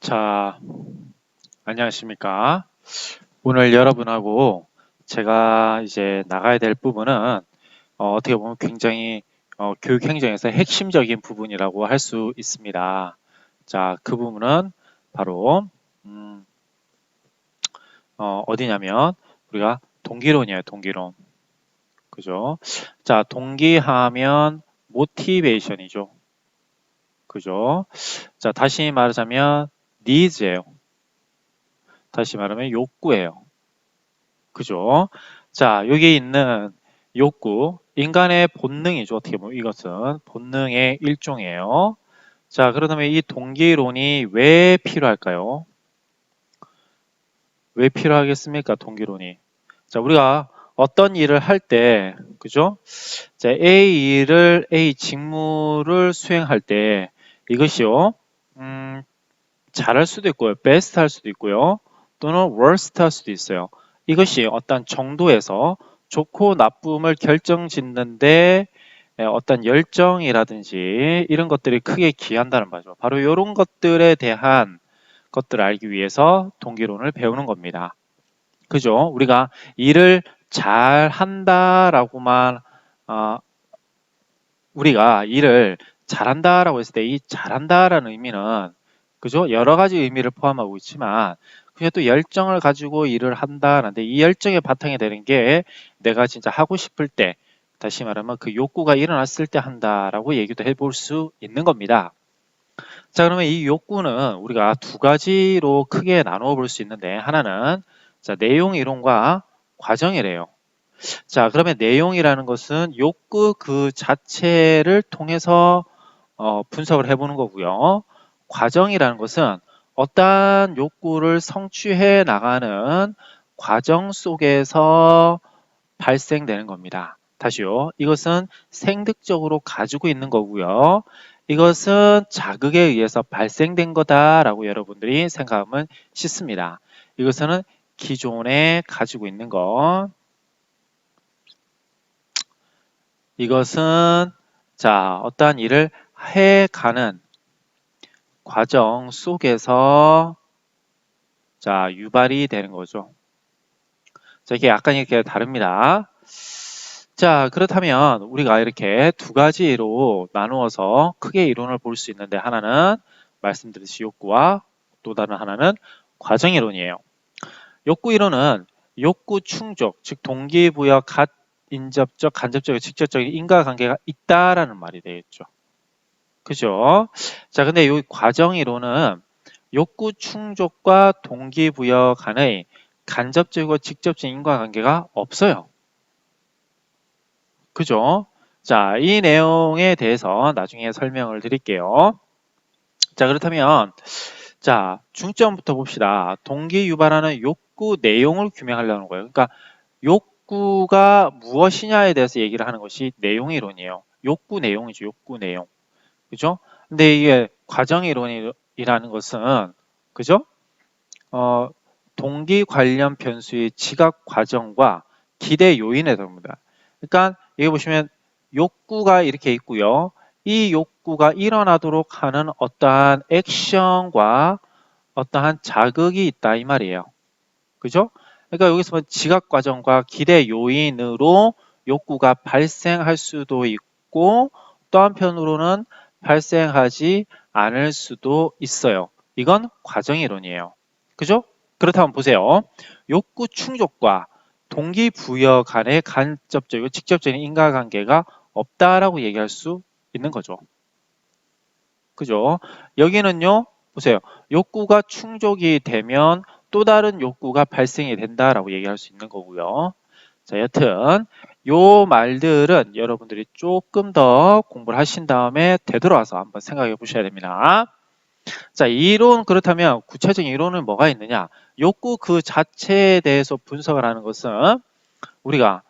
자, 안녕하십니까. 오늘 여러분하고 제가 이제 나가야 될 부분은 떻게 보면 굉장히 교육 행정에서 핵심적인 부분이라고 할 수 있습니다. 자, 그 부분은 바로 어디냐면 우리가 동기론이에요. 동기론. 그죠? 자, 동기하면 모티베이션이죠. 그죠? 자, 다시 말하자면 needs예요. 다시 말하면 욕구예요. 그죠? 자, 여기 있는 욕구, 인간의 본능이죠. 어떻게 보면 이것은 본능의 일종이에요. 자, 그렇다면 이 동기론이 왜 필요할까요? 왜 필요하겠습니까? 동기론이. 자, 우리가 어떤 일을 할 때, 그죠? 자, A 직무를 수행할 때 이것이요, 잘할 수도 있고요, 베스트 할 수도 있고요, 또는 worst 할 수도 있어요. 이것이 어떤 정도에서 좋고 나쁨을 결정짓는데 어떤 열정이라든지 이런 것들이 크게 기한다는 말이죠. 바로 이런 것들에 대한 것들을 알기 위해서 동기론을 배우는 겁니다. 그죠? 우리가 일을 잘 한다라고만 우리가 일을 잘한다라고 했을 때 이 잘한다라는 의미는, 그죠? 여러 가지 의미를 포함하고 있지만 그게 또 열정을 가지고 일을 한다는데, 이 열정의 바탕이 되는 게 내가 진짜 하고 싶을 때, 다시 말하면 그 욕구가 일어났을 때 한다라고 얘기도 해볼 수 있는 겁니다. 자, 그러면 이 욕구는 우리가 두 가지로 크게 나누어 볼 수 있는데, 하나는 자, 내용 이론과 과정이래요. 자, 그러면 내용이라는 것은 욕구 그 자체를 통해서 분석을 해보는 거고요. 과정이라는 것은 어떠한 욕구를 성취해 나가는 과정 속에서 발생되는 겁니다. 다시요. 이것은 생득적으로 가지고 있는 거고요. 이것은 자극에 의해서 발생된 거다라고 여러분들이 생각하면 쉽습니다. 이것은 기존에 가지고 있는 거. 이것은 자, 어떠한 일을 해가는 과정 속에서 자, 유발이 되는 거죠. 자, 이게 약간 이렇게 다릅니다. 자, 그렇다면 우리가 이렇게 두 가지로 나누어서 크게 이론을 볼 수 있는데, 하나는 말씀드렸듯이 욕구와 또 다른 하나는 과정 이론이에요. 욕구 이론은 욕구 충족, 즉 동기부여 인접적, 간접적, 직접적인 인과관계가 있다라는 말이 되겠죠. 그죠? 자, 근데 이 과정 이론은 욕구 충족과 동기부여 간의 간접적이고 직접적인 인과관계가 없어요. 그죠? 자, 이 내용에 대해서 나중에 설명을 드릴게요. 자, 그렇다면 자, 중점부터 봅시다. 동기 유발하는 욕구 내용을 규명하려는 거예요. 그러니까 욕구가 무엇이냐에 대해서 얘기를 하는 것이 내용 이론이에요. 욕구 내용이죠. 욕구 내용. 그죠? 근데 이게 과정 이론이라는 것은, 그죠? 동기 관련 변수의 지각 과정과 기대 요인에 들어옵니다. 그러니까 여기 보시면 욕구가 이렇게 있고요. 이 욕구가 일어나도록 하는 어떠한 액션과 어떠한 자극이 있다 이 말이에요. 그죠? 그러니까 여기서 지각 과정과 기대 요인으로 욕구가 발생할 수도 있고, 또 한편으로는 발생하지 않을 수도 있어요. 이건 과정 이론이에요. 그죠? 그렇다면 보세요. 욕구 충족과 동기부여 간의 간접적이고 직접적인 인과관계가 없다라고 얘기할 수 있는 거죠. 그죠? 여기는요, 보세요. 욕구가 충족이 되면 또 다른 욕구가 발생이 된다라고 얘기할 수 있는 거고요. 자, 여튼 요 말들은 여러분들이 조금 더 공부를 하신 다음에 되돌아와서 한번 생각해 보셔야 됩니다. 자, 이론, 그렇다면 구체적인 이론은 뭐가 있느냐? 욕구 그 자체에 대해서 분석을 하는 것은 우리가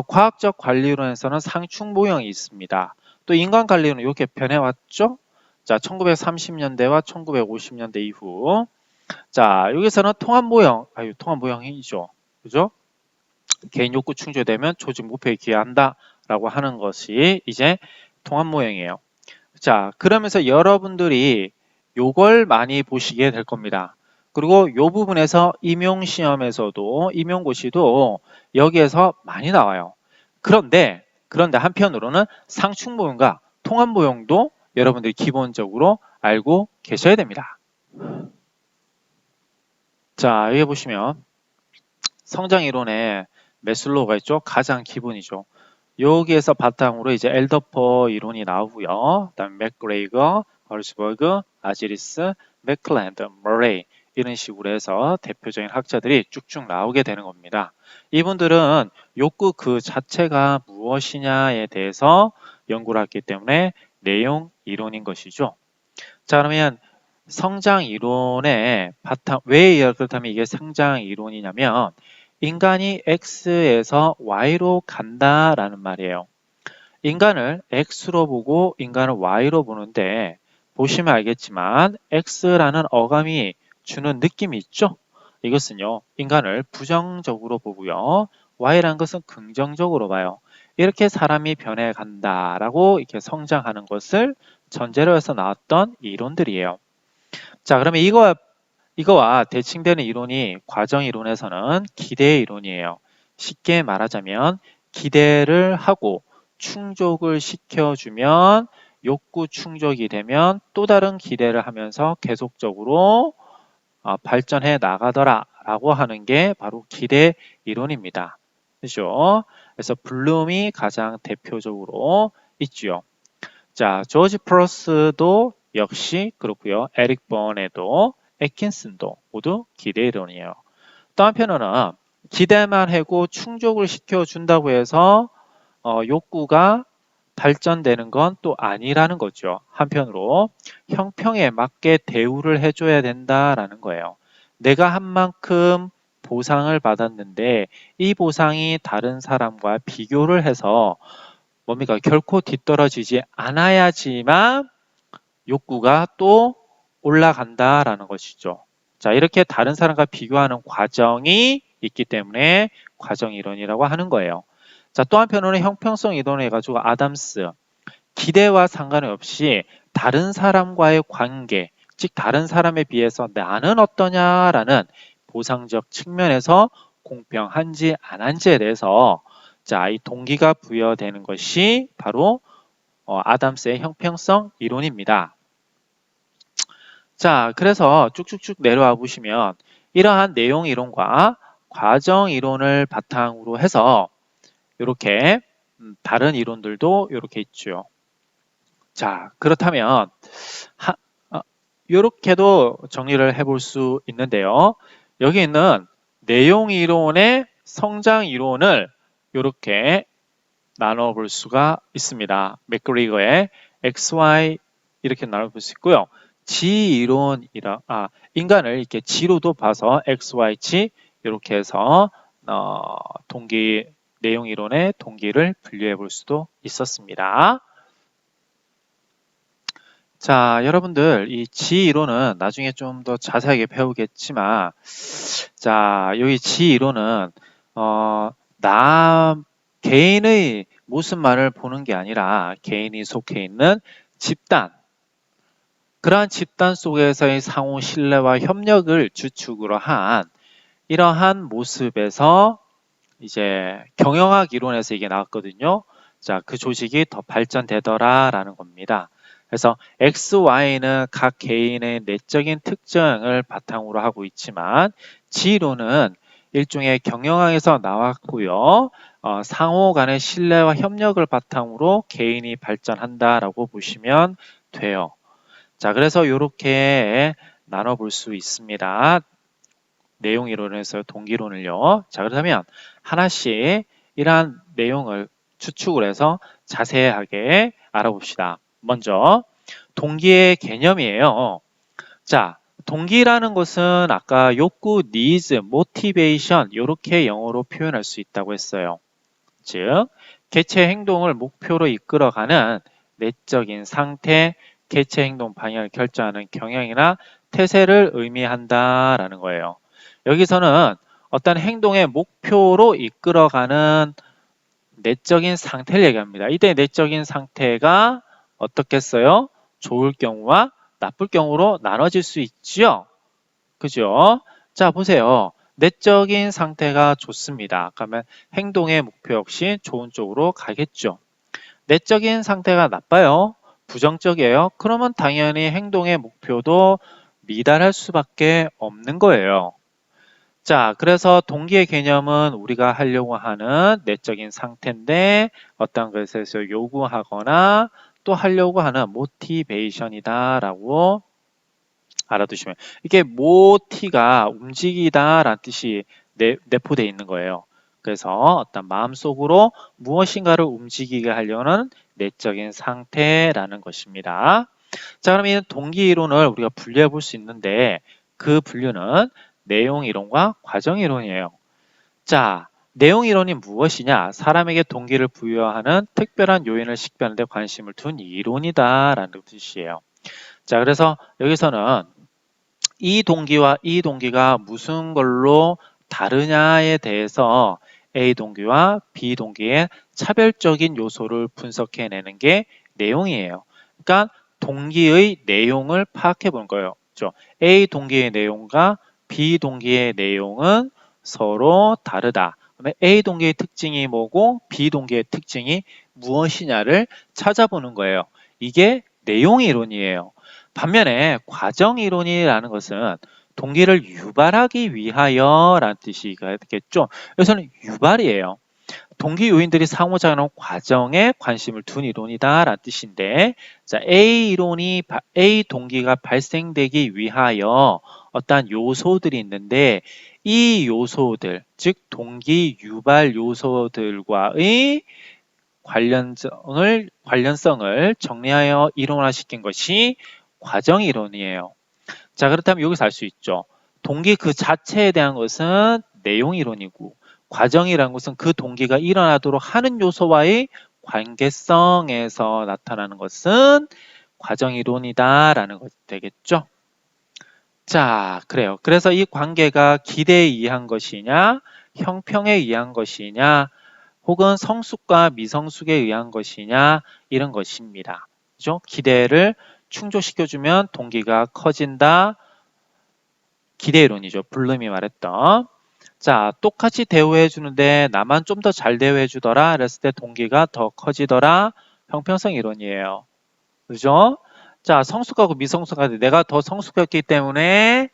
과학적 관리론에서는 상충 모형이 있습니다. 또 인간 관리론은 이렇게 변해왔죠? 자, 1930년대와 1950년대 이후. 자, 여기서는 통합 모형이죠. 그죠? 개인 욕구 충족되면 조직 목표에 기여한다 라고 하는 것이 이제 통합 모형이에요. 자, 그러면서 여러분들이 요걸 많이 보시게 될 겁니다. 그리고 요 부분에서 임용시험에서도 임용고시도 여기에서 많이 나와요. 그런데 한편으로는 상충보용과 통합보용도 여러분들이 기본적으로 알고 계셔야 됩니다. 자, 여기 보시면 성장이론에 메슬로우가 있죠. 가장 기본이죠. 여기에서 바탕으로 이제 엘더퍼 이론이 나오고요. 그다음 맥그레이거, 헐스버그, 아지리스, 맥클랜드, 머레이 이런 식으로 해서 대표적인 학자들이 쭉쭉 나오게 되는 겁니다. 이분들은 욕구 그 자체가 무엇이냐에 대해서 연구를 했기 때문에 내용 이론인 것이죠. 자, 그러면 성장 이론의 바탕, 왜 그렇다면 이게 성장 이론이냐면 인간이 X에서 Y로 간다라는 말이에요. 인간을 X로 보고 인간을 Y로 보는데 보시면 알겠지만 X라는 어감이 주는 느낌이 있죠? 이것은요, 인간을 부정적으로 보고요. Y라는 것은 긍정적으로 봐요. 이렇게 사람이 변해간다라고 이렇게 성장하는 것을 전제로 해서 나왔던 이론들이에요. 자, 그러면 이거와 대칭되는 이론이 과정 이론에서는 기대 이론이에요. 쉽게 말하자면 기대를 하고 충족을 시켜주면 욕구 충족이 되면 또 다른 기대를 하면서 계속적으로 발전해 나가더라 라고 하는 게 바로 기대 이론입니다. 그죠? 그래서 블룸이 가장 대표적으로 있지요. 자, 조지 플러스도 역시 그렇고요. 에릭 버네도 애킨슨도 모두 기대 이론이에요. 또 한편으로는 기대만 하고 충족을 시켜준다고 해서 욕구가 발전되는 건 또 아니라는 거죠. 한편으로 형평에 맞게 대우를 해줘야 된다라는 거예요. 내가 한 만큼 보상을 받았는데 이 보상이 다른 사람과 비교를 해서 뭡니까? 결코 뒤떨어지지 않아야지만 욕구가 또 올라간다라는 것이죠. 자, 이렇게 다른 사람과 비교하는 과정이 있기 때문에 과정 이론이라고 하는 거예요. 자, 또 한편으로는 형평성 이론을 해가지고 아담스, 기대와 상관없이 다른 사람과의 관계, 즉 다른 사람에 비해서 나는 어떠냐라는 보상적 측면에서 공평한지 안 한지에 대해서 자, 이 동기가 부여되는 것이 바로 아담스의 형평성 이론입니다. 자, 그래서 쭉쭉쭉 내려와 보시면 이러한 내용 이론과 과정 이론을 바탕으로 해서 이렇게 다른 이론들도 이렇게 있죠. 자, 그렇다면 이렇게도 정리를 해볼 수 있는데요. 여기 있는 내용 이론의 성장 이론을 이렇게 나눠볼 수가 있습니다. 맥그리거의 XY 이렇게 나눠볼 수 있고요. G 이론이라 인간을 이렇게 G로도 봐서 XYG 이렇게 해서 동기 내용 이론의 동기를 분류해 볼 수도 있었습니다. 자, 여러분들 이 G 이론은 나중에 좀 더 자세하게 배우겠지만 자, 여기 G 이론은 개인의 모습만을 보는 게 아니라 개인이 속해 있는 집단, 그러한 집단 속에서의 상호 신뢰와 협력을 주축으로 한 이러한 모습에서 이제 경영학 이론에서 이게 나왔거든요. 자, 그 조직이 더 발전되더라라는 겁니다. 그래서 X, Y는 각 개인의 내적인 특징을 바탕으로 하고 있지만 G론은 일종의 경영학에서 나왔고요. 상호 간의 신뢰와 협력을 바탕으로 개인이 발전한다라고 보시면 돼요. 자, 그래서 이렇게 나눠볼 수 있습니다. 내용 이론에서 동기론을요. 자, 그렇다면 하나씩 이러한 내용을 추측을 해서 자세하게 알아봅시다. 먼저 동기의 개념이에요. 자, 동기라는 것은 아까 욕구, needs, motivation 이렇게 영어로 표현할 수 있다고 했어요. 즉, 개체 행동을 목표로 이끌어가는 내적인 상태, 개체 행동 방향을 결정하는 경향이나 태세를 의미한다라는 거예요. 여기서는 어떤 행동의 목표로 이끌어가는 내적인 상태를 얘기합니다. 이때 내적인 상태가 어떻겠어요? 좋을 경우와 나쁠 경우로 나눠질 수 있죠. 그죠? 자, 보세요. 내적인 상태가 좋습니다. 그러면 행동의 목표 역시 좋은 쪽으로 가겠죠. 내적인 상태가 나빠요. 부정적이에요. 그러면 당연히 행동의 목표도 미달할 수밖에 없는 거예요. 자, 그래서 동기의 개념은 우리가 하려고 하는 내적인 상태인데 어떤 것에서 요구하거나 또 하려고 하는 모티베이션이다 라고 알아두시면, 이게 모티가 움직이다 라는 뜻이 내포되어 있는 거예요. 그래서 어떤 마음속으로 무엇인가를 움직이게 하려는 내적인 상태라는 것입니다. 자, 그럼 이 동기 이론을 우리가 분류해 볼 수 있는데 그 분류는 내용 이론과 과정 이론이에요. 자, 내용 이론이 무엇이냐? 사람에게 동기를 부여하는 특별한 요인을 식별하는 데 관심을 둔 이론이다 라는 뜻이에요. 자, 그래서 여기서는 이 동기와 이 동기가 무슨 걸로 다르냐에 대해서 A 동기와 B 동기의 차별적인 요소를 분석해내는 게 내용이에요. 그러니까 동기의 내용을 파악해 보는 거예요. 그렇죠? A 동기의 내용과 B 동기의 내용은 서로 다르다. 그러면 A 동기의 특징이 뭐고 B 동기의 특징이 무엇이냐를 찾아보는 거예요. 이게 내용 이론이에요. 반면에 과정 이론이라는 것은 동기를 유발하기 위하여 라는 뜻이겠죠. 여기서는 유발이에요. 동기 요인들이 상호작용하는 과정에 관심을 둔 이론이다 라는 뜻인데, 자, A 동기가 발생되기 위하여 어떠한 요소들이 있는데 이 요소들, 즉 동기 유발 요소들과의 관련성을 정리하여 이론화시킨 것이 과정 이론이에요. 자, 그렇다면 여기서 알 수 있죠. 동기 그 자체에 대한 것은 내용 이론이고 과정이라는 것은 그 동기가 일어나도록 하는 요소와의 관계성에서 나타나는 것은 과정 이론이다라는 것이 되겠죠. 자, 그래요. 그래서 이 관계가 기대에 의한 것이냐, 형평에 의한 것이냐, 혹은 성숙과 미성숙에 의한 것이냐, 이런 것입니다. 그죠? 기대를 충족시켜주면 동기가 커진다. 기대이론이죠. 블룸이 말했던. 자, 똑같이 대우해 주는데 나만 좀 더 잘 대우해 주더라. 그랬을 때 동기가 더 커지더라. 형평성 이론이에요. 그죠? 자, 성숙하고 미성숙한데 내가 더 성숙했기 때문에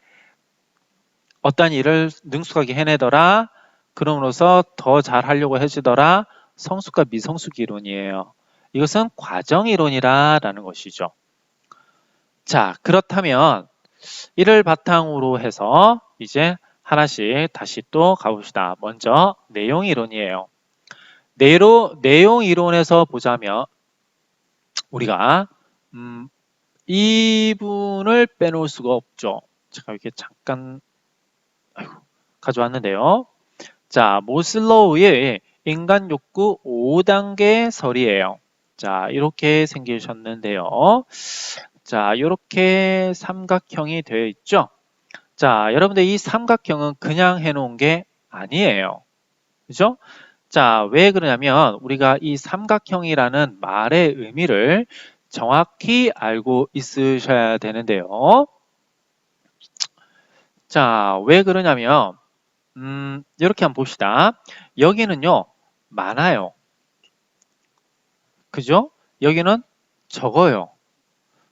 어떤 일을 능숙하게 해내더라. 그럼으로써 더 잘하려고 해주더라. 성숙과 미성숙 이론이에요. 이것은 과정 이론이라는 것이죠. 자, 그렇다면 이를 바탕으로 해서 이제 하나씩 다시 또 가봅시다. 먼저 내용 이론이에요. 내용 이론에서 보자면 우리가 이 부분을 빼놓을 수가 없죠. 제가 이렇게 잠깐 가져왔는데요. 자, 모슬로우의 인간 욕구 5단계 설이에요. 자, 이렇게 생기셨는데요. 자, 이렇게 삼각형이 되어 있죠. 자, 여러분들 이 삼각형은 그냥 해놓은 게 아니에요. 그죠? 자, 왜 그러냐면 우리가 이 삼각형이라는 말의 의미를 정확히 알고 있으셔야 되는데요. 자, 왜 그러냐면 이렇게 한번 봅시다. 여기는요, 많아요. 그죠? 여기는 적어요.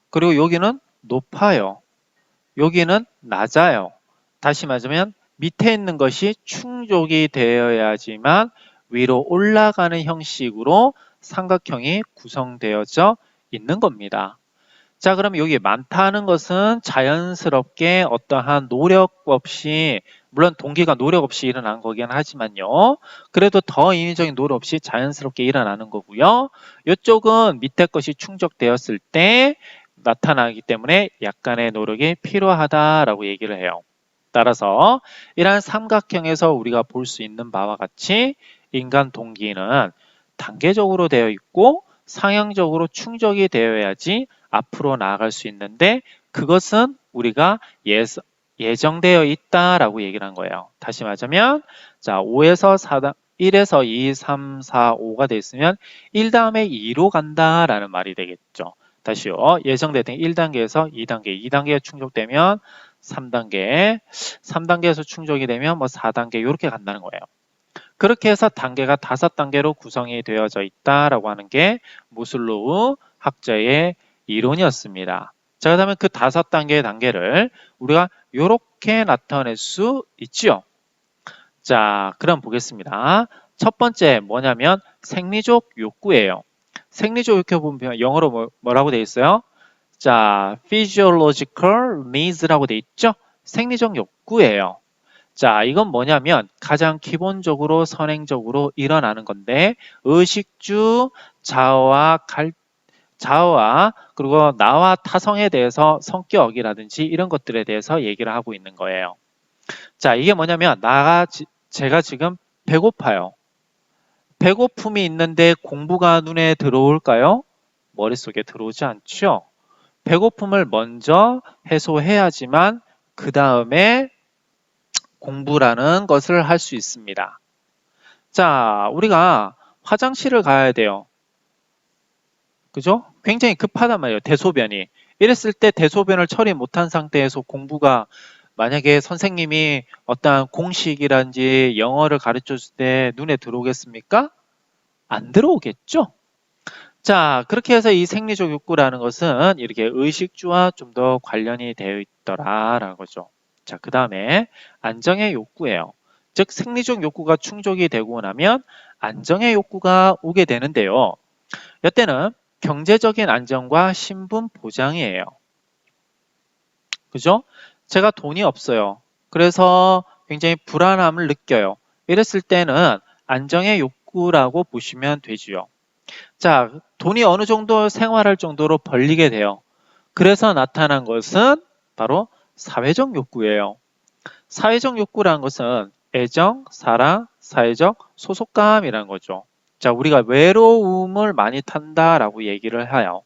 그리고 여기는 높아요. 여기는 낮아요. 다시 말하자면 밑에 있는 것이 충족이 되어야지만 위로 올라가는 형식으로 삼각형이 구성되어져 있는 겁니다. 자, 그럼 여기 많다는 것은 자연스럽게 어떠한 노력 없이, 물론 동기가 노력 없이 일어난 거긴 하지만요. 그래도 더 인위적인 노력 없이 자연스럽게 일어나는 거고요. 이쪽은 밑에 것이 충족되었을 때 나타나기 때문에 약간의 노력이 필요하다라고 얘기를 해요. 따라서 이러한 삼각형에서 우리가 볼 수 있는 바와 같이 인간 동기는 단계적으로 되어 있고 상향적으로 충족이 되어야지 앞으로 나아갈 수 있는데 그것은 우리가 예정되어 있다라고 얘기를 한 거예요. 다시 말하자면 자 5에서 4, 1에서 2, 3, 4, 5가 돼 있으면 1 다음에 2로 간다라는 말이 되겠죠. 다시요. 예정된 1단계에서 2단계, 2단계가 충족되면 3단계, 3단계에서 충족이 되면 뭐 4단계 이렇게 간다는 거예요. 그렇게 해서 단계가 5단계로 구성이 되어져 있다라고 하는 게 모슬로우 학자의 이론이었습니다. 자, 그 다음에 그 5단계의 단계를 우리가 이렇게 나타낼 수 있죠. 자, 그럼 보겠습니다. 첫 번째 뭐냐면 생리적 욕구예요. 생리적 욕구 보면 영어로 뭐라고 되어 있어요? 자, physiological needs라고 되어 있죠? 생리적 욕구예요. 자, 이건 뭐냐면 가장 기본적으로 선행적으로 일어나는 건데 의식주 자아와 그리고 나와 타성에 대해서 성격이라든지 이런 것들에 대해서 얘기를 하고 있는 거예요. 자, 이게 뭐냐면 제가 지금 배고파요. 배고픔이 있는데 공부가 눈에 들어올까요? 머릿속에 들어오지 않죠. 배고픔을 먼저 해소해야지만 그 다음에 공부라는 것을 할 수 있습니다. 자, 우리가 화장실을 가야 돼요. 그죠? 굉장히 급하단 말이에요. 대소변이. 이랬을 때 대소변을 처리 못한 상태에서 공부가 만약에 선생님이 어떤 공식이란지 영어를 가르쳐줄 때 눈에 들어오겠습니까? 안 들어오겠죠? 자, 그렇게 해서 이 생리적 욕구라는 것은 이렇게 의식주와 좀 더 관련이 되어 있더라라는 거죠. 자, 그 다음에 안정의 욕구예요. 즉, 생리적 욕구가 충족이 되고 나면 안정의 욕구가 오게 되는데요. 이때는 경제적인 안정과 신분 보장이에요. 그죠? 제가 돈이 없어요. 그래서 굉장히 불안함을 느껴요. 이랬을 때는 안정의 욕구라고 보시면 되지요. 자, 돈이 어느 정도 생활할 정도로 벌리게 돼요. 그래서 나타난 것은 바로 사회적 욕구예요. 사회적 욕구라는 것은 애정, 사랑, 사회적 소속감이라는 거죠. 자, 우리가 외로움을 많이 탄다라고 얘기를 해요.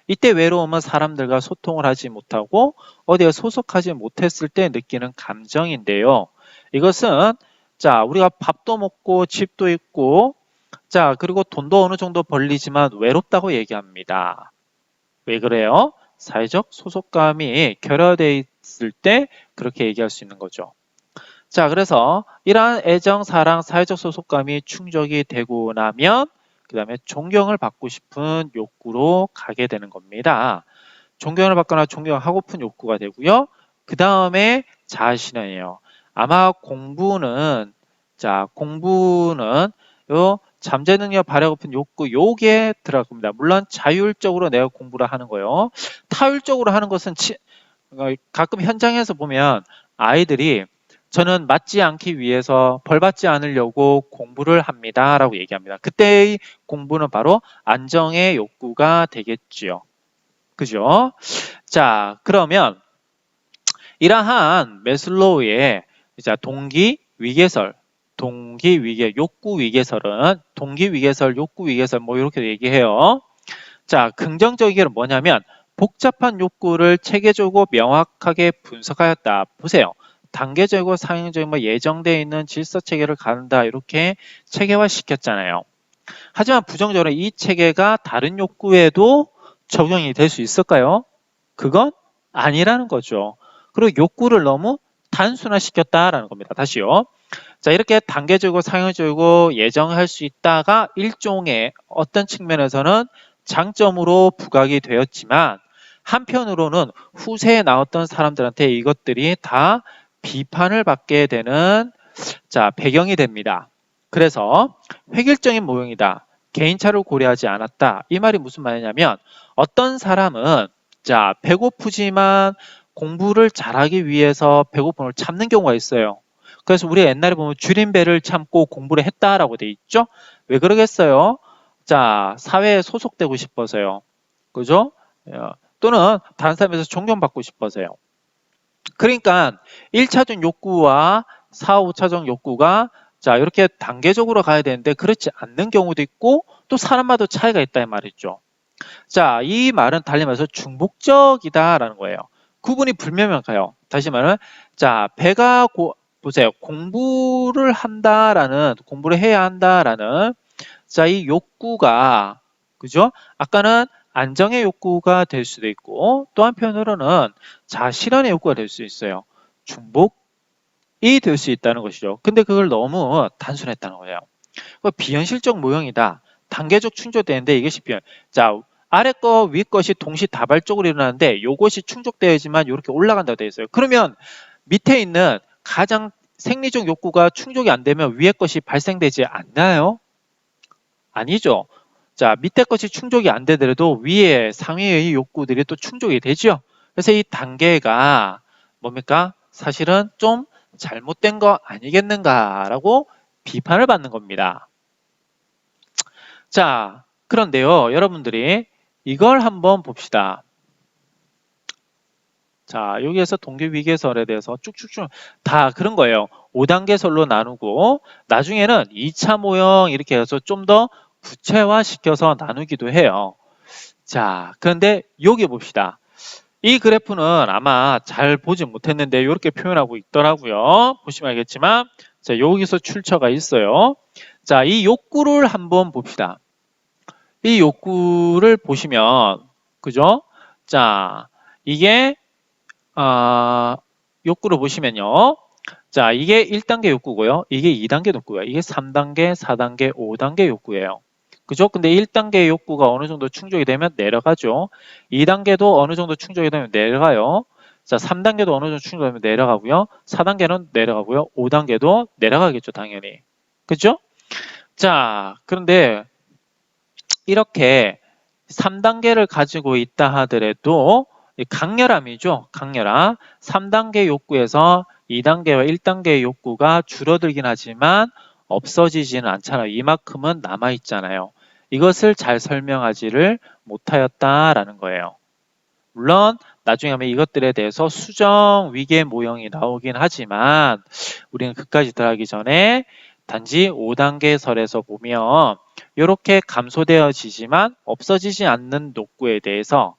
이때 외로움은 사람들과 소통을 하지 못하고 어디에 소속하지 못했을 때 느끼는 감정인데요. 이것은 자, 우리가 밥도 먹고 집도 있고 자, 그리고 돈도 어느 정도 벌리지만 외롭다고 얘기합니다. 왜 그래요? 사회적 소속감이 결여되어 있을 때 그렇게 얘기할 수 있는 거죠. 자, 그래서 이러한 애정, 사랑, 사회적 소속감이 충족이 되고 나면 그 다음에 존경을 받고 싶은 욕구로 가게 되는 겁니다. 존경을 받거나 존경하고픈 욕구가 되고요. 그 다음에 자아실현이에요. 아마 공부는 요 잠재 능력 발휘하고픈 욕구 요게 들어갈 겁니다. 물론 자율적으로 내가 공부를 하는 거요. 타율적으로 하는 것은 가끔 현장에서 보면 아이들이 저는 맞지 않기 위해서 벌 받지 않으려고 공부를 합니다 라고 얘기합니다. 그때의 공부는 바로 안정의 욕구가 되겠지요. 그죠? 자, 그러면 이러한 매슬로우의 동기 위계설, 욕구 위계설은 동기 위계설, 욕구 위계설 뭐 이렇게 얘기해요. 자, 긍정적이게는 뭐냐면 복잡한 욕구를 체계적이고 명확하게 분석하였다. 보세요. 단계적이고 상행적이고 뭐 예정되어 있는 질서 체계를 갖는다. 이렇게 체계화 시켰잖아요. 하지만 부정적으로 이 체계가 다른 욕구에도 적용이 될 수 있을까요? 그건 아니라는 거죠. 그리고 욕구를 너무 단순화시켰다라는 겁니다. 다시요. 자, 이렇게 단계적이고 상용적이고 예정할 수 있다가 일종의 어떤 측면에서는 장점으로 부각이 되었지만 한편으로는 후세에 나왔던 사람들한테 이것들이 다 비판을 받게 되는 배경이 됩니다. 그래서 획일적인 모형이다. 개인차를 고려하지 않았다. 이 말이 무슨 말이냐면 어떤 사람은 배고프지만 공부를 잘하기 위해서 배고픔을 참는 경우가 있어요. 그래서 우리가 옛날에 보면 줄임배를 참고 공부를 했다라고 돼 있죠. 왜 그러겠어요? 자, 사회에 소속되고 싶어서요. 그죠? 또는 다른 사람에서 존경받고 싶어서요. 그러니까 1차적 욕구와 4, 5차적 욕구가 이렇게 단계적으로 가야 되는데 그렇지 않는 경우도 있고 또 사람마다 차이가 있다 이 말이죠. 자, 이 말은 달리 말해서 중복적이다라는 거예요. 구분이 불명확해요. 다시 말하면 보세요. 공부를 해야 한다라는 이 욕구가 그죠? 아까는 안정의 욕구가 될 수도 있고 또 한편으로는 실현의 욕구가 될 수 있어요. 중복이 될 수 있다는 것이죠. 근데 그걸 너무 단순했다는 거예요. 비현실적 모형이다. 단계적 충족되는데 이것이 자, 아래 거, 위 것이 동시다발적으로 일어나는데 이것이 충족되어야지만 이렇게 올라간다고 되어 있어요. 그러면 밑에 있는 가장 생리적 욕구가 충족이 안 되면 위에 것이 발생되지 않나요? 아니죠. 자, 밑에 것이 충족이 안 되더라도 위에 상위의 욕구들이 또 충족이 되죠. 그래서 이 단계가 뭡니까? 사실은 좀 잘못된 거 아니겠는가라고 비판을 받는 겁니다. 자, 그런데요, 여러분들이 이걸 한번 봅시다. 자, 여기에서 동기위계설에 대해서 쭉쭉쭉 다 그런 거예요. 5단계설로 나누고 나중에는 2차 모형 이렇게 해서 좀 더 구체화시켜서 나누기도 해요. 자, 그런데 여기 봅시다. 이 그래프는 아마 잘 보지 못했는데 이렇게 표현하고 있더라고요. 보시면 알겠지만 자, 여기서 출처가 있어요. 자, 이 욕구를 한번 봅시다. 이 욕구를 보시면 그죠? 자, 이게 욕구를 보시면요. 자, 이게 1단계 욕구고요. 이게 2단계 욕구예요. 이게 3단계, 4단계, 5단계 욕구예요. 그죠? 근데 1단계 욕구가 어느 정도 충족이 되면 내려가죠. 2단계도 어느 정도 충족이 되면 내려가요. 자, 3단계도 어느 정도 충족되면 내려가고요. 4단계는 내려가고요. 5단계도 내려가겠죠, 당연히. 그죠? 자, 그런데 이렇게 3단계를 가지고 있다 하더라도 강렬함이죠. 강렬함. 3단계 욕구에서 2단계와 1단계의 욕구가 줄어들긴 하지만 없어지지는 않잖아요. 이만큼은 남아있잖아요. 이것을 잘 설명하지를 못하였다라는 거예요. 물론 나중에 하면 이것들에 대해서 수정 위계 모형이 나오긴 하지만 우리는 그까지 들어가기 전에 단지 5단계 설에서 보면 이렇게 감소되어지지만 없어지지 않는 욕구에 대해서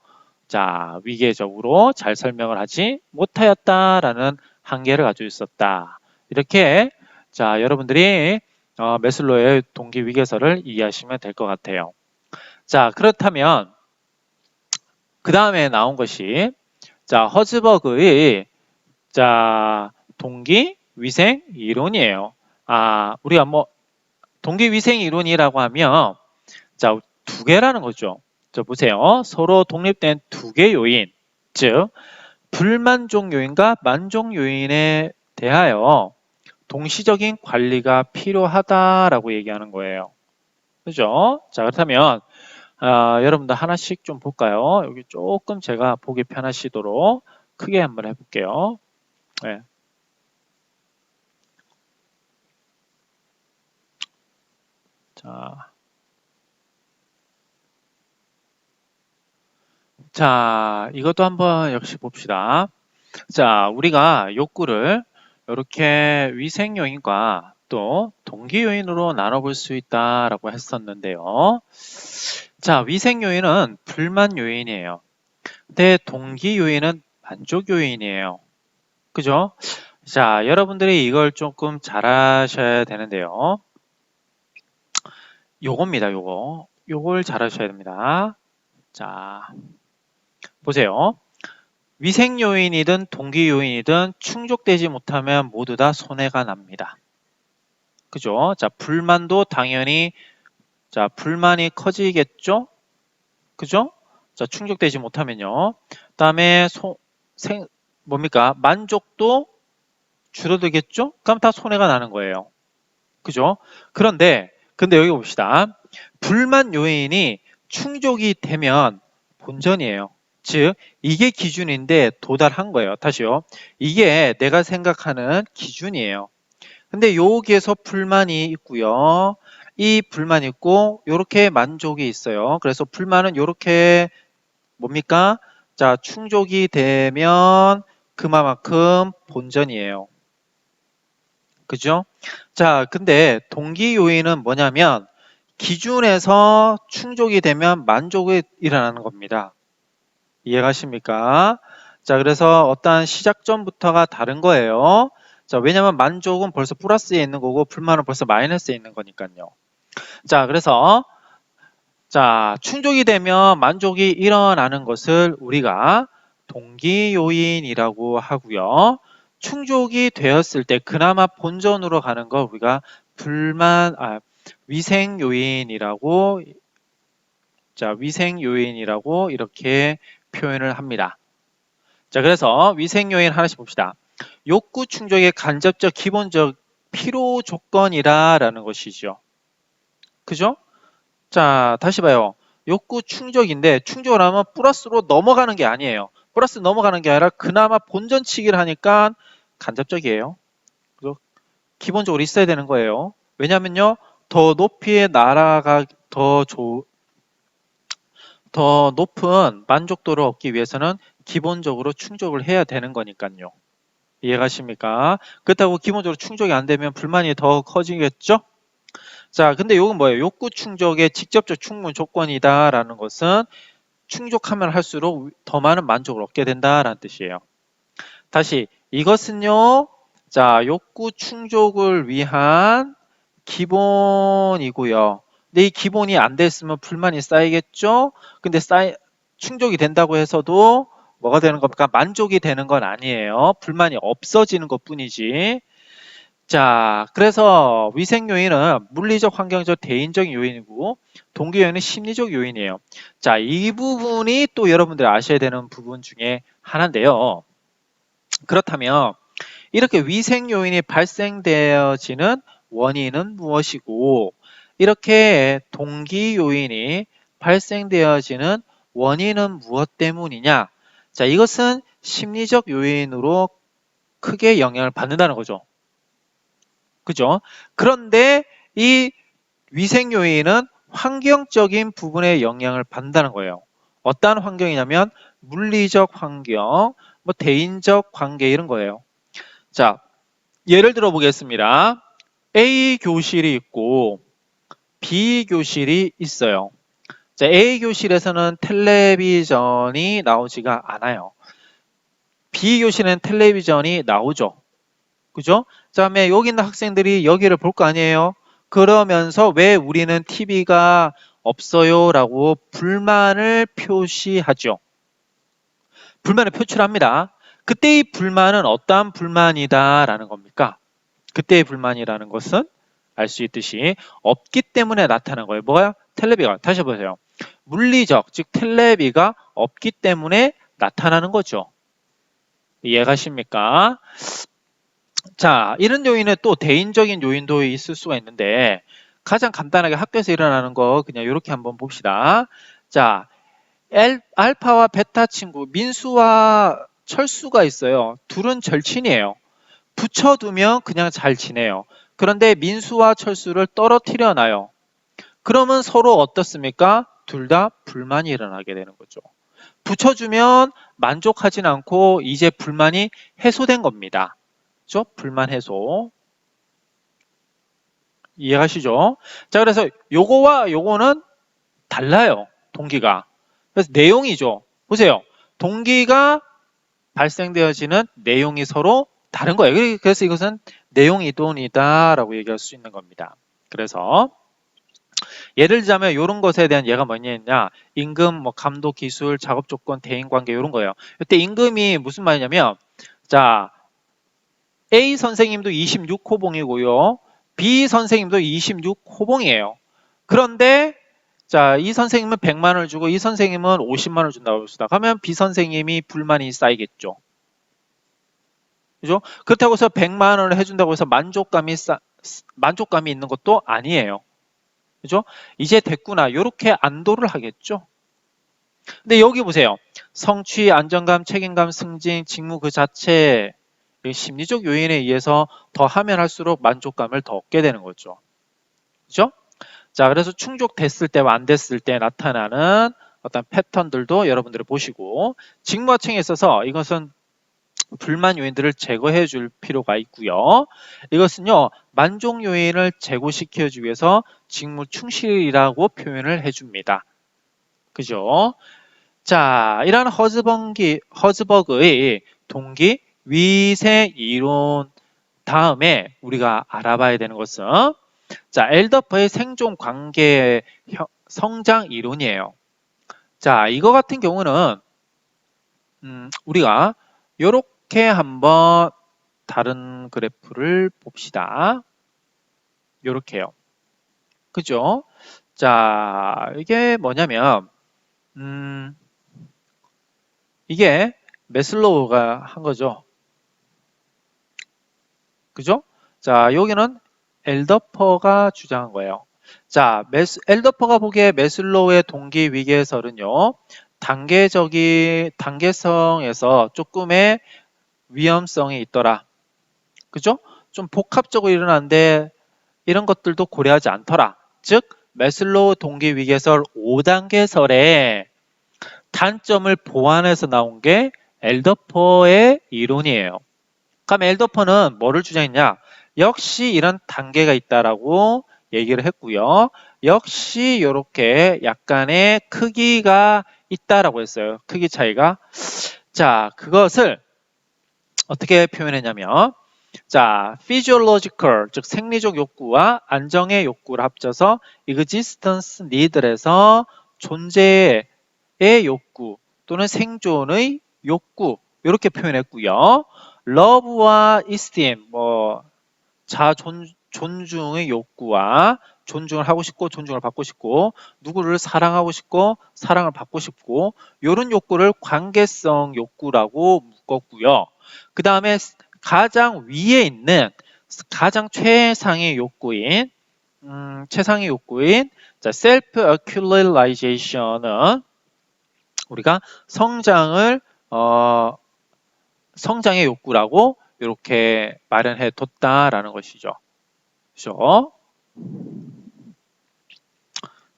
자, 위계적으로 잘 설명을 하지 못하였다라는 한계를 가지고 있었다. 이렇게 자, 여러분들이 매슬로의 동기 위계설을 이해하시면 될 것 같아요. 자, 그렇다면 그 다음에 나온 것이 자, 허즈버그의 자, 동기 위생 이론이에요. 우리가 뭐 동기 위생 이론이라고 하면 자, 두 개라는 거죠. 자, 보세요. 서로 독립된 두 개 요인, 즉 불만족 요인과 만족 요인에 대하여 동시적인 관리가 필요하다라고 얘기하는 거예요. 그죠? 자, 그렇다면 여러분들 하나씩 좀 볼까요? 여기 조금 제가 보기 편하시도록 크게 한번 해볼게요. 네. 자, 이것도 한번 역시 봅시다. 자, 우리가 욕구를 이렇게 위생 요인과 또 동기 요인으로 나눠볼 수 있다라고 했었는데요. 자, 위생 요인은 불만 요인이에요. 근데 동기 요인은 만족 요인이에요. 그죠? 자, 여러분들이 이걸 조금 잘 하셔야 되는데요. 요겁니다, 요거. 요걸 잘 하셔야 됩니다. 자, 보세요. 위생 요인이든 동기 요인이든 충족되지 못하면 모두 다 손해가 납니다. 그죠? 자, 불만도 당연히 자, 불만이 커지겠죠? 그죠? 자, 충족되지 못하면요. 그다음에 뭡니까? 만족도 줄어들겠죠? 그럼 다 손해가 나는 거예요. 그죠? 근데 여기 봅시다. 불만 요인이 충족이 되면 본전이에요. 즉, 이게 기준인데 도달한 거예요. 다시요. 이게 내가 생각하는 기준이에요. 근데 여기에서 불만이 있고요. 이 불만이 있고 이렇게 만족이 있어요. 그래서 불만은 이렇게 뭡니까? 자, 충족이 되면 그만큼 본전이에요. 그죠? 자, 근데 동기 요인은 뭐냐면 기준에서 충족이 되면 만족이 일어나는 겁니다. 이해가십니까? 자, 그래서 어떠한 시작점부터가 다른 거예요. 자, 왜냐면 만족은 벌써 플러스에 있는 거고 불만은 벌써 마이너스에 있는 거니까요. 자, 그래서 자, 충족이 되면 만족이 일어나는 것을 우리가 동기 요인이라고 하고요. 충족이 되었을 때 그나마 본전으로 가는 거 우리가 위생 요인이라고, 자, 위생 요인이라고 이렇게 표현을 합니다. 자, 그래서 위생 요인 하나씩 봅시다. 욕구 충족의 간접적 기본적 필요 조건이라는 것이죠. 그죠? 자, 다시 봐요. 욕구 충족인데 충족을 하면 플러스로 넘어가는 게 아니에요. 플러스 넘어가는 게 아니라 그나마 본전치기를 하니까 간접적이에요. 그래서 기본적으로 있어야 되는 거예요. 왜냐면요, 더 높이 날아가 더 높은 만족도를 얻기 위해서는 기본적으로 충족을 해야 되는 거니까요. 이해가십니까? 그렇다고 기본적으로 충족이 안 되면 불만이 더 커지겠죠? 자, 근데 이건 뭐예요? 욕구 충족의 직접적 충분 조건이다라는 것은 충족하면 할수록 더 많은 만족을 얻게 된다라는 뜻이에요. 다시 이것은요, 자, 욕구 충족을 위한 기본이고요. 근데 이 기본이 안 됐으면 불만이 쌓이겠죠? 근데 충족이 된다고 해서도 뭐가 되는 겁니까? 만족이 되는 건 아니에요. 불만이 없어지는 것 뿐이지. 자, 그래서 위생 요인은 물리적, 환경적, 대인적 요인이고 동기 요인은 심리적 요인이에요. 자, 이 부분이 또 여러분들이 아셔야 되는 부분 중에 하나인데요. 그렇다면 이렇게 위생 요인이 발생되어지는 원인은 무엇이고 이렇게 동기 요인이 발생되어지는 원인은 무엇 때문이냐? 자, 이것은 심리적 요인으로 크게 영향을 받는다는 거죠. 그죠? 그런데 이 위생 요인은 환경적인 부분에 영향을 받는다는 거예요. 어떠한 환경이냐면 물리적 환경, 뭐 대인적 관계 이런 거예요. 자, 예를 들어 보겠습니다. A 교실이 있고 B 교실이 있어요. 자, A 교실에서는 텔레비전이 나오지가 않아요. B 교실에는 텔레비전이 나오죠. 그죠? 그 다음에 여기 있는 학생들이 여기를 볼 거 아니에요? 그러면서 왜 우리는 TV가 없어요? 라고 불만을 표시하죠. 불만을 표출합니다. 그때의 불만은 어떠한 불만이다 라는 겁니까? 그때의 불만이라는 것은 알 수 있듯이 없기 때문에 나타난 거예요. 뭐야? 텔레비가. 다시 보세요. 물리적, 즉 텔레비가 없기 때문에 나타나는 거죠. 이해가십니까? 자, 이런 요인은 또 대인적인 요인도 있을 수가 있는데 가장 간단하게 학교에서 일어나는 거 그냥 이렇게 한번 봅시다. 자, 알파와 베타 친구 민수와 철수가 있어요. 둘은 절친이에요. 붙여두면 그냥 잘 지내요. 그런데 민수와 철수를 떨어뜨려 놔요. 그러면 서로 어떻습니까? 둘 다 불만이 일어나게 되는 거죠. 붙여주면 만족하진 않고 이제 불만이 해소된 겁니다. 그렇죠? 불만 해소. 이해가시죠? 자, 그래서 요거와 요거는 달라요. 동기가. 그래서 내용이죠. 보세요. 동기가 발생되어지는 내용이 서로 다른 거예요. 그래서 이것은 내용 이동이다라고 얘기할 수 있는 겁니다. 그래서 예를 들자면 이런 것에 대한 예가 뭐냐? 임금, 뭐 감독, 기술, 작업 조건, 대인 관계 이런 거예요. 이때 임금이 무슨 말이냐면 자, A 선생님도 26호봉이고요. B 선생님도 26호봉이에요. 그런데 자, 이 선생님은 100만 원을 주고 이 선생님은 50만 원을 준다고 합시다. 그러면 B 선생님이 불만이 쌓이겠죠. 그죠? 그렇다고 해서 100만 원을 해준다고 해서 만족감이 있는 것도 아니에요. 그죠? 이제 됐구나. 이렇게 안도를 하겠죠. 근데 여기 보세요. 성취, 안정감, 책임감, 승진, 직무 그 자체 심리적 요인에 의해서 더 하면 할수록 만족감을 더 얻게 되는 거죠. 그죠? 자, 그래서 충족됐을 때와 안 됐을 때 나타나는 어떤 패턴들도 여러분들이 보시고 직무화청에 있어서 이것은 불만 요인들을 제거해 줄 필요가 있고요. 이것은요, 만족 요인을 제고시켜주기 위해서 직무 충실이라고 표현을 해줍니다. 그죠? 자, 이러한 허즈버그의 동기 위생 이론 다음에 우리가 알아봐야 되는 것은 자, 엘더퍼의 성장 이론이에요. 자, 이거 같은 경우는 우리가 이렇게 한번 다른 그래프를 봅시다. 요렇게요. 그죠? 자, 이게 뭐냐면 이게 매슬로우가 한 거죠. 그죠? 자, 여기는 엘더퍼가 주장한 거예요. 자, 엘더퍼가 보기에 매슬로우의 동기 위계설은요, 단계성에서 조금의 위험성이 있더라. 그죠? 좀 복합적으로 일어나는데 이런 것들도 고려하지 않더라. 즉, 매슬로우 동기 위계설 5단계설의 단점을 보완해서 나온 게 엘더퍼의 이론이에요. 그럼 엘더퍼는 뭐를 주장했냐? 역시 이런 단계가 있다라고 얘기를 했고요. 역시 이렇게 약간의 크기가 있다라고 했어요. 크기 차이가. 자, 그것을 어떻게 표현했냐면, 자, physiological, 즉 생리적 욕구와 안정의 욕구를 합쳐서 existence need에서 존재의 욕구 또는 생존의 욕구 이렇게 표현했고요. love와 esteem, 존중의 욕구와 존중을 하고 싶고 존중을 받고 싶고 누구를 사랑하고 싶고 사랑을 받고 싶고 이런 욕구를 관계성 욕구라고 묶었고요. 그 다음에 가장 위에 있는 가장 최상의 욕구인 self-actualization은 우리가 성장의 욕구라고 이렇게 마련해 뒀다라는 것이죠. 그죠?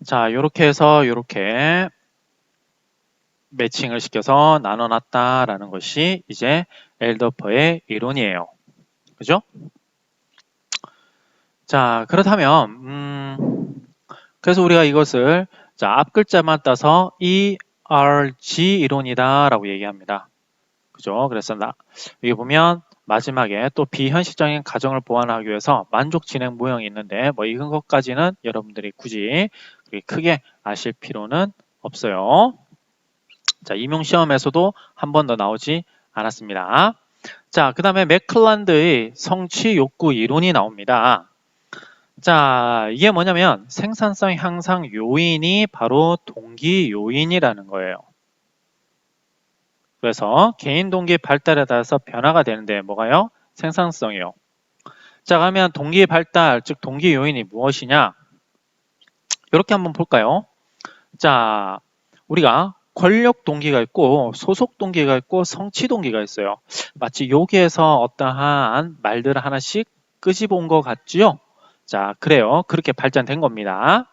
자, 이렇게 해서 이렇게 매칭을 시켜서 나눠놨다라는 것이 이제 엘더퍼의 이론이에요. 그죠? 자, 그렇다면 그래서 우리가 이것을 자, 앞 글자만 따서 ERG 이론이다라고 얘기합니다. 그죠? 그래서 여기 보면 마지막에 또 비현실적인 가정을 보완하기 위해서 만족 진행 모형이 있는데 뭐 이런 것까지는 여러분들이 굳이 크게 아실 필요는 없어요. 자, 임용 시험에서도 한 번 더 나오지 않았습니다. 자, 그 다음에 맥클란드의 성취 욕구 이론이 나옵니다. 자, 이게 뭐냐면 생산성 향상 요인이 바로 동기 요인이라는 거예요. 그래서 개인 동기 발달에 따라서 변화가 되는데 뭐가요? 생산성이요. 자, 그러면 동기 발달, 즉 동기 요인이 무엇이냐? 이렇게 한번 볼까요? 자, 우리가 권력 동기가 있고 소속 동기가 있고 성취 동기가 있어요. 마치 여기에서 어떠한 말들을 하나씩 끄집어 온 것 같지요? 자, 그래요. 그렇게 발전된 겁니다.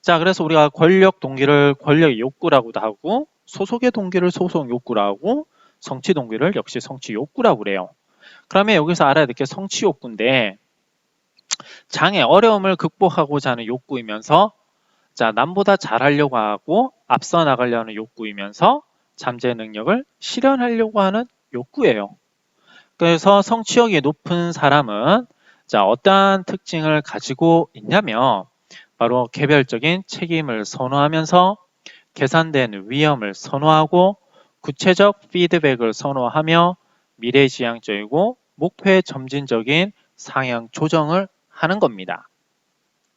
자, 그래서 우리가 권력 동기를 권력 욕구라고도 하고 소속의 동기를 소속 욕구라고 성취 동기를 역시 성취 욕구라고 그래요. 그러면 여기서 알아야 될 게 성취 욕구인데 장애, 어려움을 극복하고자 하는 욕구이면서 자, 남보다 잘하려고 하고 앞서 나가려는 욕구이면서 잠재 능력을 실현하려고 하는 욕구예요. 그래서 성취욕이 높은 사람은 자, 어떠한 특징을 가지고 있냐면 바로 개별적인 책임을 선호하면서 계산된 위험을 선호하고 구체적 피드백을 선호하며 미래지향적이고 목표에 점진적인 상향 조정을 하는 겁니다.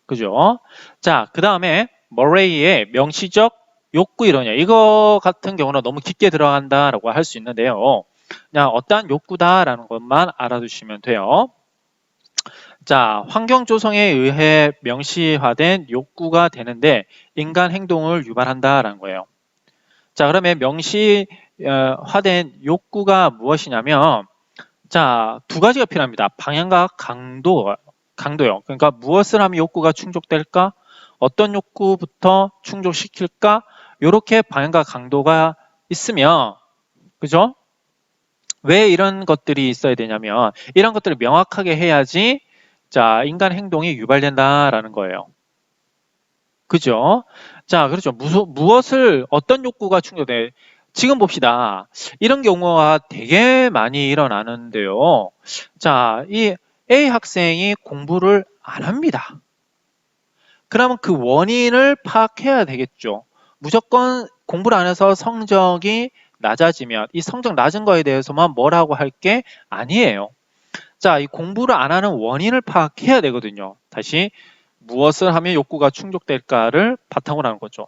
그죠? 자, 그 다음에 머레이의 명시적 욕구 이론이야. 이거 같은 경우는 너무 깊게 들어간다라고 할 수 있는데요. 그냥 어떠한 욕구다라는 것만 알아두시면 돼요. 자, 환경 조성에 의해 명시화된 욕구가 되는데 인간 행동을 유발한다라는 거예요. 자, 그러면 명시화된 욕구가 무엇이냐면 자, 두 가지가 필요합니다. 방향과 강도요. 그러니까 무엇을 하면 욕구가 충족될까? 어떤 욕구부터 충족시킬까? 이렇게 방향과 강도가 있으면 그죠? 왜 이런 것들이 있어야 되냐면 이런 것들을 명확하게 해야지 자, 인간 행동이 유발된다라는 거예요. 그죠? 자, 그렇죠. 무엇을 어떤 욕구가 충족돼? 지금 봅시다. 이런 경우가 되게 많이 일어나는데요. 자, 이 A 학생이 공부를 안 합니다. 그러면 그 원인을 파악해야 되겠죠. 무조건 공부를 안 해서 성적이 낮아지면 이 성적 낮은 거에 대해서만 뭐라고 할 게 아니에요. 자, 이 공부를 안 하는 원인을 파악해야 되거든요. 다시 무엇을 하면 욕구가 충족될까를 바탕으로 하는 거죠.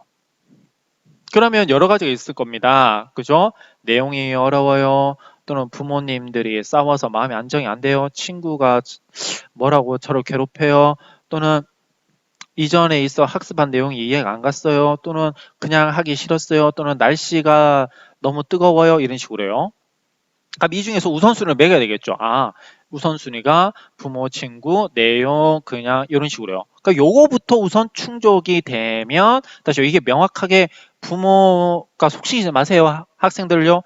그러면 여러 가지가 있을 겁니다. 그죠? 내용이 어려워요. 또는 부모님들이 싸워서 마음이 안정이 안 돼요. 친구가 뭐라고 저를 괴롭혀요. 또는 이전에 있어 학습한 내용이 이해가 안 갔어요. 또는 그냥 하기 싫었어요. 또는 날씨가 너무 뜨거워요. 이런 식으로요. 그럼 이 중에서 우선순위를 매겨야 되겠죠. 아, 우선순위가 부모, 친구, 내용, 그냥 이런 식으로요. 그러니까 요거부터 우선 충족이 되면 다시 이게 명확하게 부모가 속시키지 마세요. 학생들요.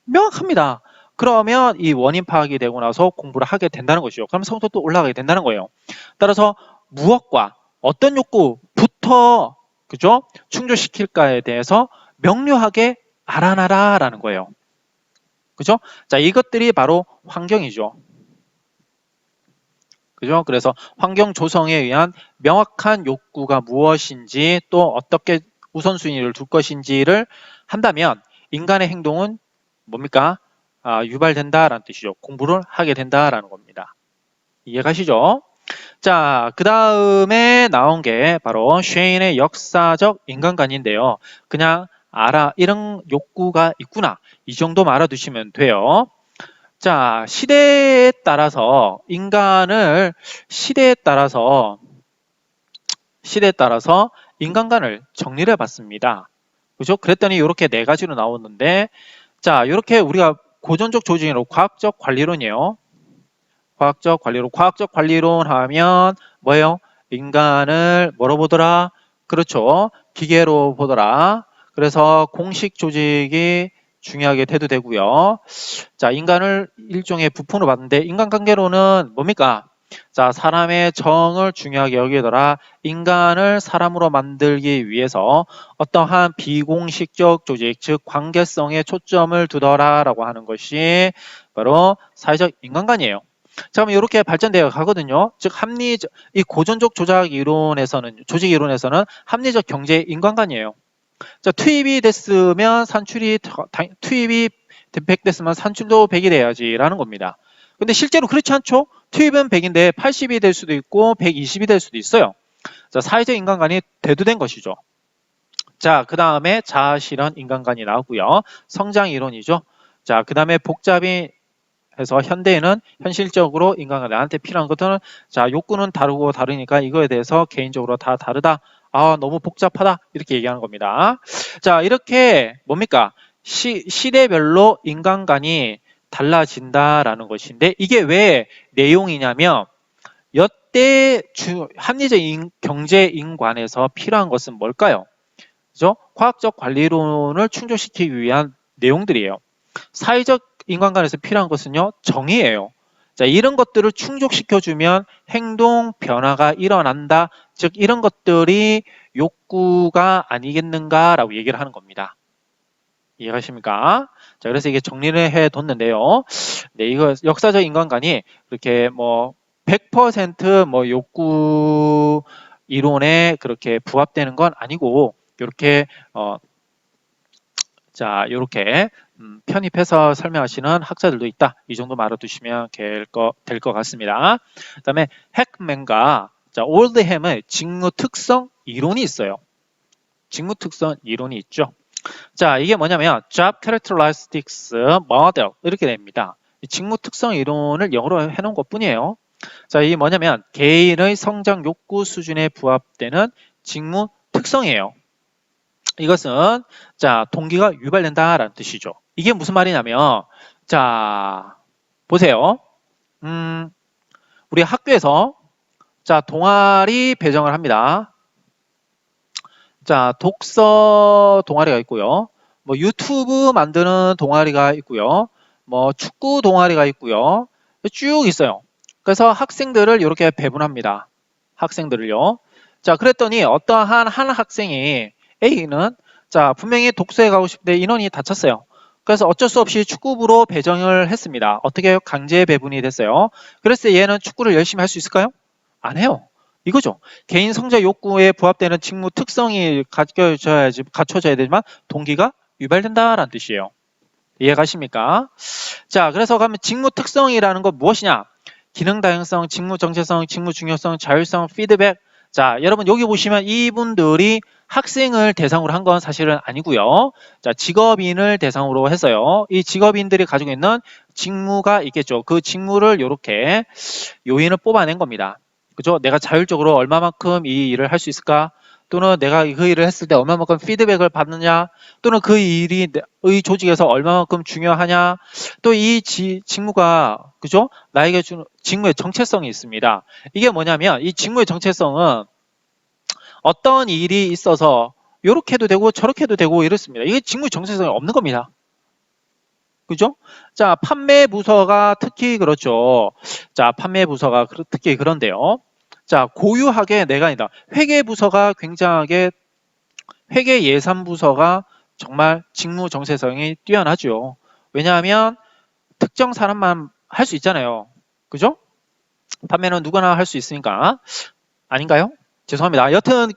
명확합니다. 그러면 이 원인 파악이 되고 나서 공부를 하게 된다는 것이죠. 그럼 성적도 올라가게 된다는 거예요. 따라서 무엇과 어떤 욕구부터 그죠? 충족시킬까에 대해서 명료하게 알아놔라라는 거예요. 그죠? 자, 이것들이 바로 환경이죠. 그죠? 그래서 환경 조성에 의한 명확한 욕구가 무엇인지 또 어떻게 우선순위를 둘 것인지를 한다면 인간의 행동은 뭡니까? 아, 유발된다라는 뜻이죠. 공부를 하게 된다라는 겁니다. 이해가시죠? 자, 그 다음에 나온 게 바로 쉐인의 역사적 인간관인데요. 그냥 알아, 이런 욕구가 있구나. 이 정도만 알아두시면 돼요. 자, 시대에 따라서 인간을 시대에 따라서 인간관을 정리를 해봤습니다. 그죠? 그랬더니 이렇게 네 가지로 나오는데, 자, 이렇게 우리가 고전적 조직으로 과학적 관리론이에요. 과학적 관리론. 과학적 관리론 하면 뭐예요? 인간을 뭐로 보더라? 그렇죠. 기계로 보더라. 그래서 공식 조직이 중요하게 대두되고요. 자, 인간을 일종의 부품으로 봤는데 인간관계로는 뭡니까? 자, 사람의 정을 중요하게 여기더라. 인간을 사람으로 만들기 위해서 어떠한 비공식적 조직, 즉 관계성에 초점을 두더라라고 하는 것이 바로 사회적 인간관이에요. 자, 그럼 이렇게 발전되어 가거든요. 즉 합리적 이 고전적 조직 이론에서는 합리적 경제 인간관이에요. 자, 투입이 됐으면 산출이 투입이 100 됐으면 산출도 100이 돼야지라는 겁니다. 근데 실제로 그렇지 않죠? 투입은 100인데 80이 될 수도 있고 120이 될 수도 있어요. 자, 사회적 인간관이 대두된 것이죠. 자, 그 다음에 자아실현 인간관이 나오고요. 성장 이론이죠. 자, 그 다음에 복잡이 해서 현대에는 현실적으로 인간과 나한테 필요한 것들은 자, 욕구는 다르고 다르니까 이거에 대해서 개인적으로 다 다르다. 아, 너무 복잡하다. 이렇게 얘기하는 겁니다. 자, 이렇게 뭡니까? 시대별로 인간관이 달라진다라는 것인데 이게 왜 내용이냐면 여태 합리적 경제 인관에서 필요한 것은 뭘까요? 그죠? 과학적 관리론을 충족시키기 위한 내용들이에요. 사회적 인간관에서 필요한 것은요, 정의예요. 자, 이런 것들을 충족시켜주면 행동 변화가 일어난다. 즉, 이런 것들이 욕구가 아니겠는가라고 얘기를 하는 겁니다. 이해가십니까? 자, 그래서 이게 정리를 해뒀는데요. 네, 이거 역사적 인간관이 그렇게 뭐 100% 뭐 욕구 이론에 그렇게 부합되는 건 아니고, 이렇게 자, 이렇게 편입해서 설명하시는 학자들도 있다. 이 정도 알아두시면 될 것 같습니다. 그 다음에 핵맨과 자, 올드햄의 직무 특성 이론이 있어요. 직무 특성 이론이 있죠. 자, 이게 뭐냐면 Job Characteristics Model 이렇게 됩니다. 직무 특성 이론을 영어로 해놓은 것 뿐이에요. 자, 이게 뭐냐면 개인의 성장 욕구 수준에 부합되는 직무 특성이에요. 이것은 자, 동기가 유발된다라는 뜻이죠. 이게 무슨 말이냐면 자, 보세요. 우리 학교에서 자, 동아리 배정을 합니다. 자, 독서 동아리가 있고요. 뭐 유튜브 만드는 동아리가 있고요. 뭐 축구 동아리가 있고요. 쭉 있어요. 그래서 학생들을 이렇게 배분합니다. 학생들을요. 자, 그랬더니 어떠한 한 학생이 A는 자, 분명히 독서에 가고 싶은데 인원이 다 찼어요. 그래서 어쩔 수 없이 축구부로 배정을 했습니다. 어떻게 강제 배분이 됐어요. 그래서 얘는 축구를 열심히 할 수 있을까요? 안 해요. 이거죠. 개인 성장 욕구에 부합되는 직무 특성이 갖춰져야 되지만 동기가 유발된다라는 뜻이에요. 이해가십니까? 자, 그래서 그러면 직무 특성이라는 건 무엇이냐? 기능 다양성, 직무 정체성, 직무 중요성, 자율성, 피드백. 자, 여러분 여기 보시면 이분들이 학생을 대상으로 한 건 사실은 아니고요. 자, 직업인을 대상으로 했어요. 이 직업인들이 가지고 있는 직무가 있겠죠. 그 직무를 이렇게 요인을 뽑아낸 겁니다. 그죠? 내가 자율적으로 얼마만큼 이 일을 할 수 있을까? 또는 내가 그 일을 했을 때 얼마만큼 피드백을 받느냐? 또는 그 일이 의 조직에서 얼마만큼 중요하냐? 또 이 직무가, 그죠? 나에게 주는 직무의 정체성이 있습니다. 이게 뭐냐면 이 직무의 정체성은 어떤 일이 있어서 이렇게 해도 되고 저렇게 해도 되고 이렇습니다. 이게 직무의 정체성이 없는 겁니다. 그죠? 자, 판매 부서가 특히 그렇죠. 자, 판매 부서가 특히 그런데요. 자, 고유하게 내가 아니다. 회계 부서가 굉장하게 회계 예산 부서가 정말 직무 정체성이 뛰어나죠. 왜냐하면 특정 사람만 할 수 있잖아요. 그죠? 판매는 누구나 할 수 있으니까. 아닌가요? 죄송합니다. 여튼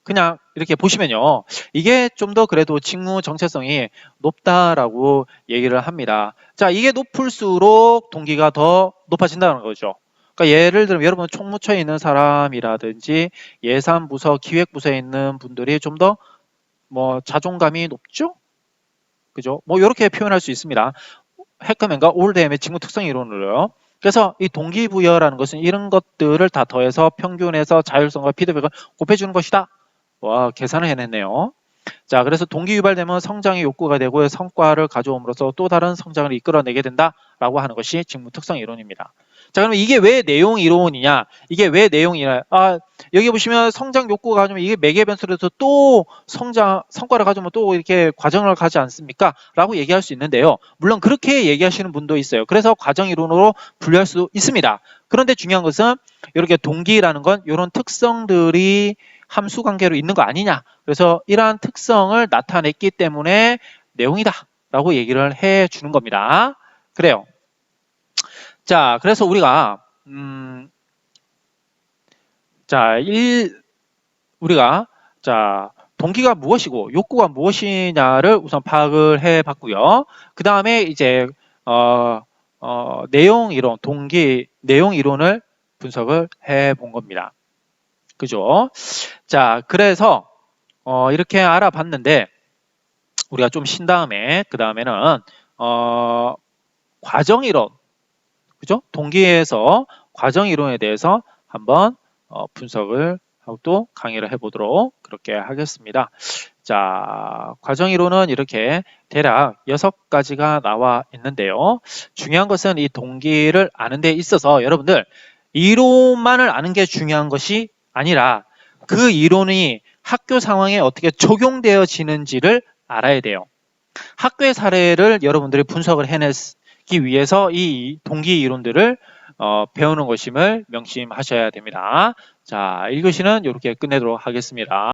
그냥 이렇게 보시면요. 이게 좀 더 그래도 직무 정체성이 높다라고 얘기를 합니다. 자, 이게 높을수록 동기가 더 높아진다는 거죠. 그러니까 예를 들면 여러분 총무처에 있는 사람이라든지 예산부서, 기획부서에 있는 분들이 좀 더 뭐 자존감이 높죠? 그죠? 뭐 이렇게 표현할 수 있습니다. 해커맨과 올드햄의 직무 특성 이론으로요. 그래서 이 동기부여라는 것은 이런 것들을 다 더해서 평균에서 자율성과 피드백을 곱해주는 것이다. 와, 계산을 해냈네요. 자, 그래서 동기 유발되면 성장의 욕구가 되고 성과를 가져옴으로써 또 다른 성장을 이끌어내게 된다라고 하는 것이 직무 특성 이론입니다. 자, 그러면 이게 왜 내용 이론이냐? 이게 왜 내용이냐? 여기 보시면 성장 욕구가 가지면 이게 매개 변수로 해서 또 성과를 가지면 또 이렇게 과정을 가지 않습니까? 라고 얘기할 수 있는데요. 물론 그렇게 얘기하시는 분도 있어요. 그래서 과정 이론으로 분류할 수 있습니다. 그런데 중요한 것은 이렇게 동기라는 건 이런 특성들이 함수 관계로 있는 거 아니냐. 그래서 이러한 특성을 나타냈기 때문에 내용이다 라고 얘기를 해 주는 겁니다. 그래요. 자, 그래서 우리가 자, 동기가 무엇이고 욕구가 무엇이냐를 우선 파악을 해 봤고요. 그 다음에 이제 내용 이론, 동기 내용 이론을 분석을 해 본 겁니다. 그죠? 자, 그래서 이렇게 알아봤는데 우리가 좀 쉰 다음에 그 다음에는 과정 이론, 그죠? 동기에서 과정 이론에 대해서 한번 분석을 하고 또 강의를 해보도록 그렇게 하겠습니다. 자, 과정 이론은 이렇게 대략 6가지가 나와 있는데요. 중요한 것은 이 동기를 아는 데 있어서 여러분들 이론만을 아는 게 중요한 것이 아니라 그 이론이 학교 상황에 어떻게 적용되어지는지를 알아야 돼요. 학교의 사례를 여러분들이 분석을 해내기 위해서 이 동기 이론들을 배우는 것임을 명심하셔야 됩니다. 자, 1교시는 이렇게 끝내도록 하겠습니다.